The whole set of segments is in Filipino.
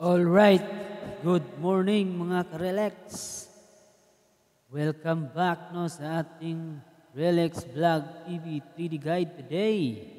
All right. Good morning mga ka-relax. Welcome back no sa ating Relax Vlog TV 3D Guide today.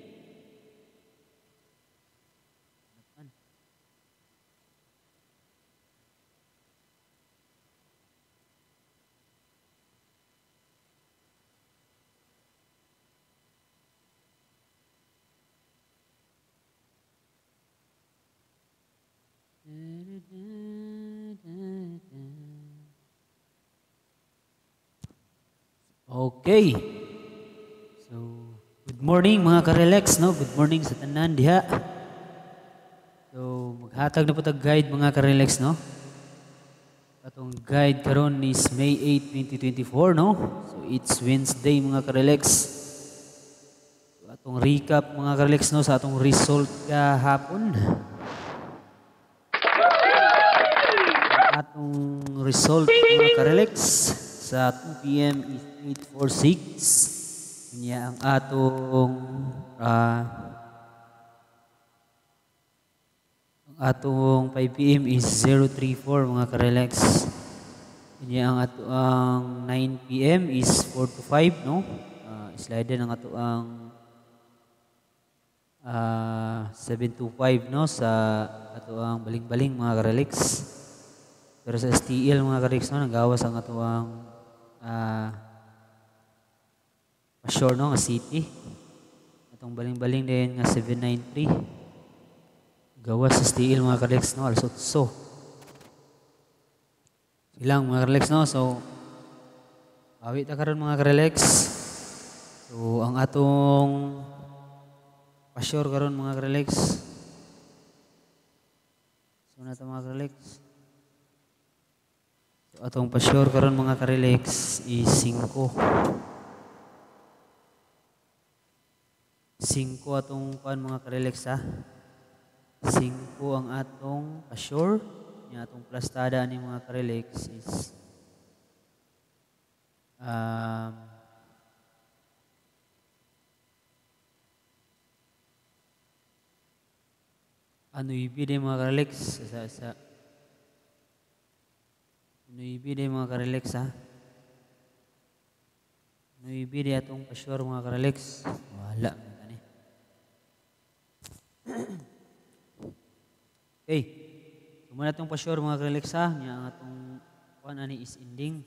Okay. So, good morning mga ka-relax no. Good morning sa tanan diha. So, maghatag na po tag guide mga ka-relax no. Atong guide karon is May 8, 2024 no. So, it's Wednesday mga ka-relax. So, atong recap mga ka-relax no sa atong result kahapon. Atong result mga ka-relax sa 2 p.m. is 846. Kanya ang atong 5 p.m. is 034 mga ka-relax. Kanya ang atong 9 p.m. is 4 to 5 no. Slide ang atong 7 to 5 no sa atong baling-baling mga ka-relax. Pero sa STL mga ka-relax no nagawas ang atong Sure no nga city. Atong baling-baling din nga 793. Gawas sa STL mga ka-relax no alas 8. Silang mga ka-relax no. So awit ta karon mga ka-relax. So ang atong sure karon mga ka-relax. So na ta mga ka-relax. So atong sure karon mga ka-relax is 5. 5 atong kuan mga ka-relax ha. 5 ang atong sure. Yung atong plastada ni mga ka-relax is ano ibig mga ka-relax sa ano ibig mga ka-relax ha. Ano ibig atong sure mga ka-relax. Wala. Okay. Kung na itong pa-sure mga ka-relax ha, ang atong kuan ani is ending.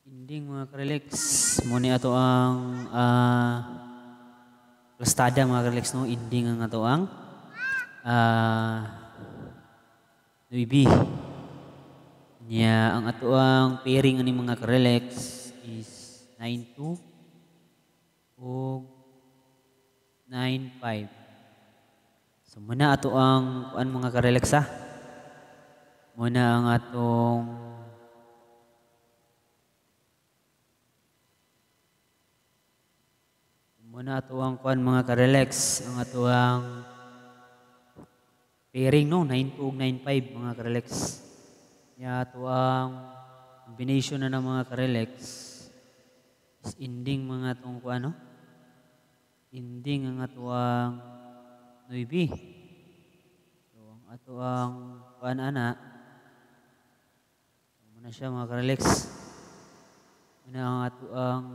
Ending mga ka-relax. Muna ato ang plastada mga ka-relax no. Ending ang ato ang Nuibi. Ang ato ang pairing ani mga ka-relax is 92 o 95. So muna ato ang kuan mga ka-relax ha. Muna ang atong kuan mga ka-relax, ang ato ang pairing no 92 ug 95 mga ka-relax. Ato ang combination na ng mga ka-relax is ending mga atong kuan no. Ending ang ato ang 9. So, ang ato ang kuan ana. Muna siya mga ka-relax. Muna ang ato ang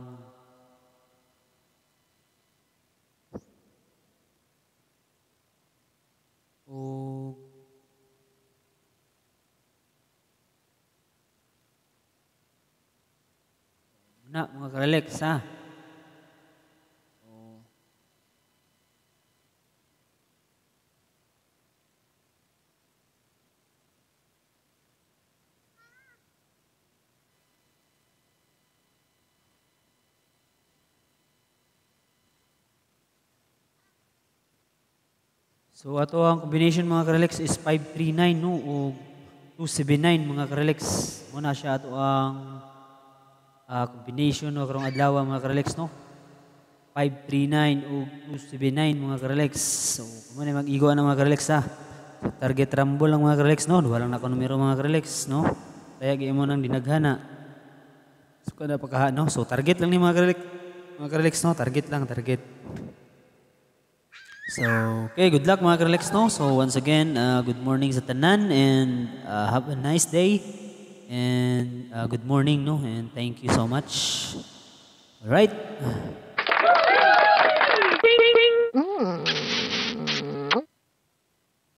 muna mga ka-relax ha. So ato ang combination mga ka-relax is 539 no o 279 mga ka-relax. Muna siya ato ang combination no karong adlaw mga ka-relax no. 539 o 279 mga ka-relax. So muna mag-igo na mga ka-relax ha. Target rumble lang mga ka-relax no. Duha lang na ko numero mga ka-relax no. Kaya giimo nang dinaghana. So kada pagkaha no. So target lang ni mga ka-relax. Mga ka-relax no, target lang, target. So, okay, good luck mga Karelex, no? So, once again, good morning sa tanan and have a nice day and good morning, no? And thank you so much. All right.